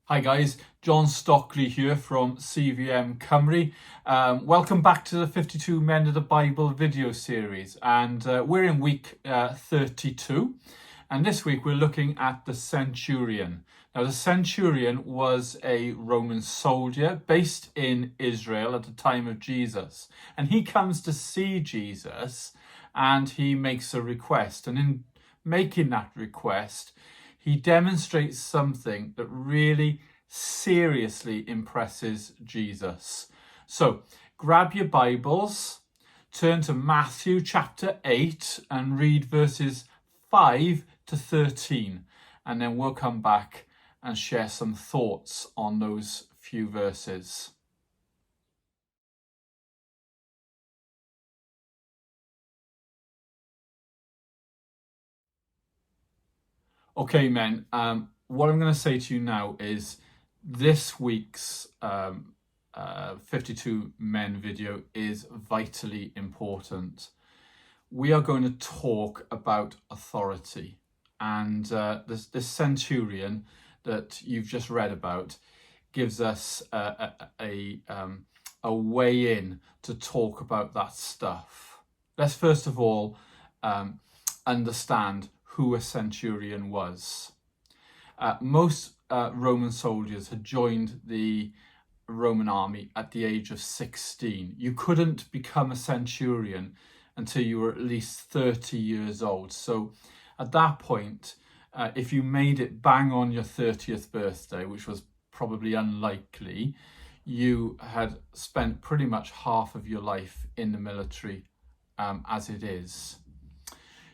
Hi guys, John Stockley here from CVM Cymru. Welcome back to the 52 Men of the Bible video series, and we're in week 32, and this week we're looking at the Centurion. Now the Centurion was a Roman soldier based in Israel at the time of Jesus, and he comes to see Jesus and he makes a request, and in making that request he demonstrates something that really seriously impresses Jesus. So grab your Bibles, turn to Matthew chapter 8 and read verses 5 to 13, and then we'll come back and share some thoughts on those few verses. Okay, men, what I'm going to say to you now is this week's 52 Men video is vitally important. We are going to talk about authority, and this centurion that you've just read about gives us a way in to talk about that stuff. Let's first of all understand who a centurion was. Most Roman soldiers had joined the Roman army at the age of 16. You couldn't become a centurion until you were at least 30 years old. So at that point, if you made it bang on your 30th birthday, which was probably unlikely, you had spent pretty much half of your life in the military as it is.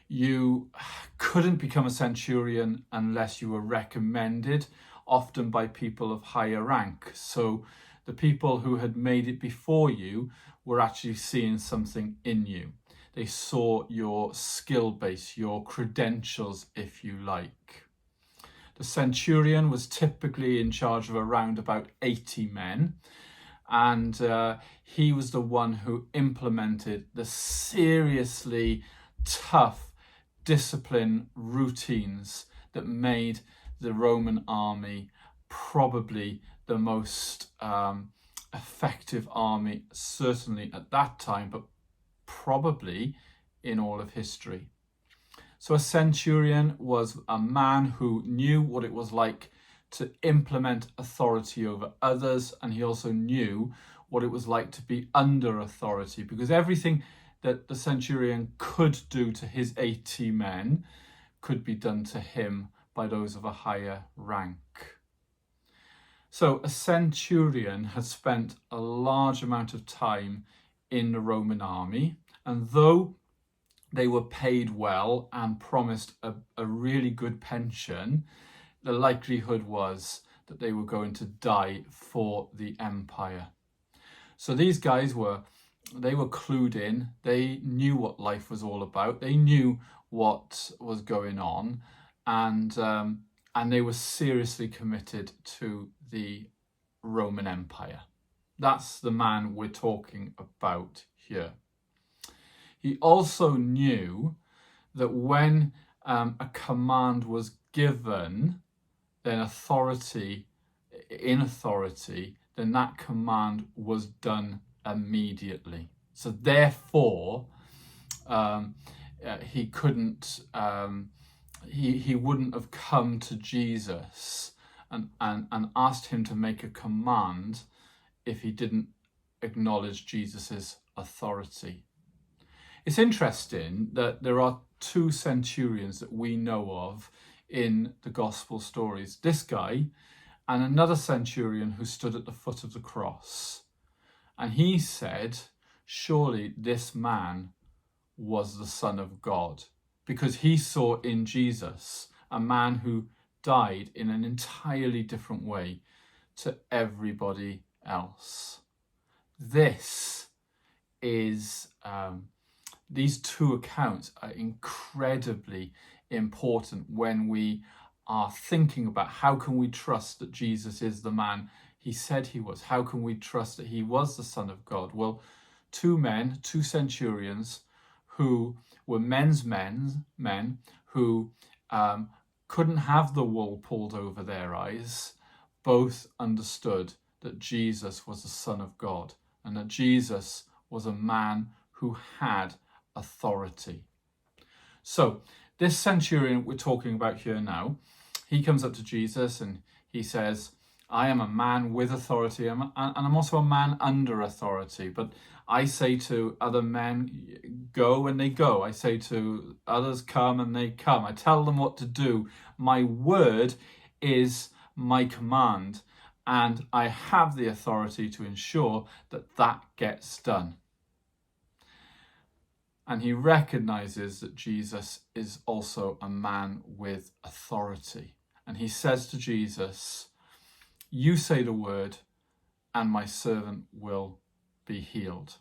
You couldn't become a centurion unless you were recommended, often by people of higher rank. So the people who had made it before you were actually seeing something in you. They saw your skill base, your credentials, if you like. The centurion was typically in charge of around about 80 men. And he was the one who implemented the seriously tough discipline routines that made the Roman army probably the most effective army, certainly at that time, but probably in all of history. So a centurion was a man who knew what it was like to implement authority over others, and he also knew what it was like to be under authority, because everything that the centurion could do to his 80 men could be done to him by those of a higher rank. So a centurion had spent a large amount of time in the Roman army, and though they were paid well and promised a really good pension, the likelihood was that they were going to die for the empire. So these guys were clued in. They knew what life was all about. They knew what was going on, and they were seriously committed to the Roman Empire. That's the man we're talking about here. He also knew that when a command was given, then then that command was done immediately. So therefore, he couldn't, he wouldn't have come to Jesus and asked him to make a command if he didn't acknowledge Jesus's authority. It's interesting that there are two centurions that we know of in the gospel stories. This guy and another centurion who stood at the foot of the cross. And he said, surely this man was the Son of God, because he saw in Jesus a man who died in an entirely different way to everybody else. This is, these two accounts are incredibly important when we are thinking about how can we trust that Jesus is the man he said he was. How can we trust that he was the Son of God? Well, two centurions who were men who couldn't have the wool pulled over their eyes, both understood that Jesus was the Son of God and that Jesus was a man who had authority. So this centurion we're talking about here now, he comes up to Jesus and he says, I am a man with authority and I'm also a man under authority. But I say to other men, go, and they go. I say to others, come, and they come. I tell them what to do. My word is my command, and I have the authority to ensure that that gets done. And he recognizes that Jesus is also a man with authority. And he says to Jesus, you say the word and my servant will be healed.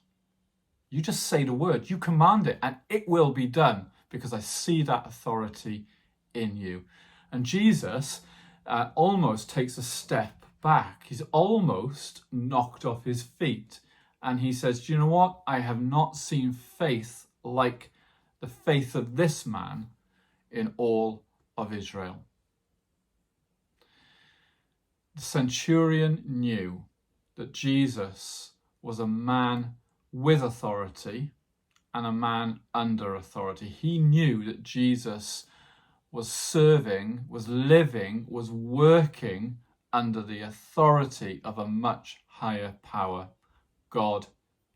You just say the word, you command it, and it will be done because I see that authority in you. And Jesus almost takes a step back. He's almost knocked off his feet. And he says, do you know what? I have not seen faith like the faith of this man in all of Israel. The centurion knew that Jesus was a man with authority and a man under authority. He knew that Jesus was serving, was living, was working under the authority of a much higher power, God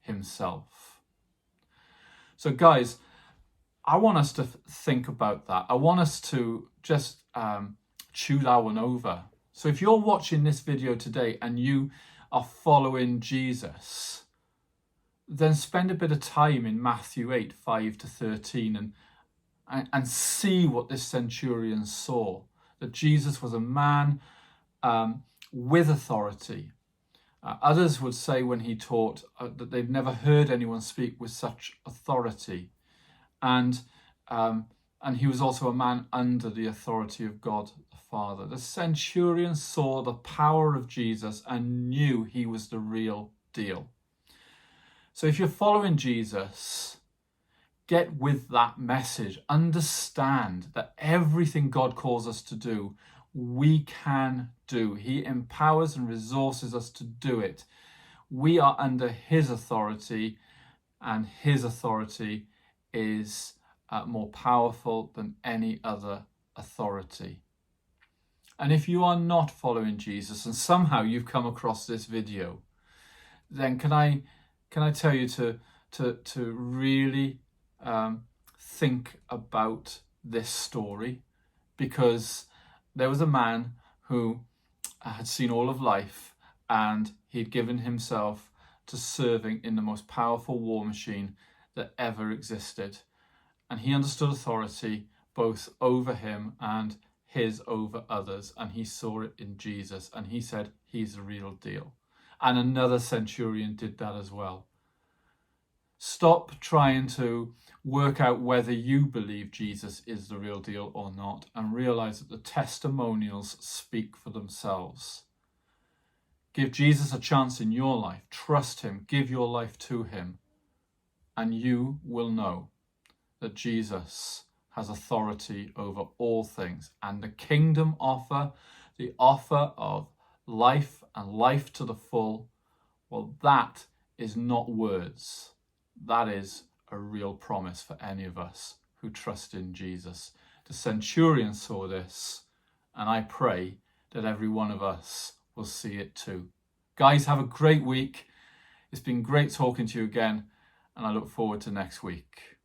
himself. So guys, I want us to think about that. I want us to just chew that one over. So if you're watching this video today and you are following Jesus, then spend a bit of time in Matthew 8, 5 to 13 and see what this centurion saw. That Jesus was a man with authority. Others would say when he taught that they'd never heard anyone speak with such authority. And he was also a man under the authority of God the Father. The centurion saw the power of Jesus and knew he was the real deal. So if you're following Jesus, get with that message. Understand that everything God calls us to do, we can do. He empowers and resources us to do it. We are under his authority, and his authority is more powerful than any other authority. And if you are not following Jesus and somehow you've come across this video, then can I tell you to really think about this story, because there was a man who had seen all of life and he'd given himself to serving in the most powerful war machine that ever existed. And he understood authority both over him and his over others. And he saw it in Jesus and he said, he's the real deal. And another centurion did that as well. Stop trying to work out whether you believe Jesus is the real deal or not, and realize that the testimonials speak for themselves. Give Jesus a chance in your life. Trust him. Give your life to him. And you will know that Jesus has authority over all things. And the kingdom offer, the offer of life and life to the full, well, that is not words. That is a real promise for any of us who trust in Jesus. The centurion saw this, and I pray that every one of us will see it too. Guys, have a great week. It's been great talking to you again, and I look forward to next week.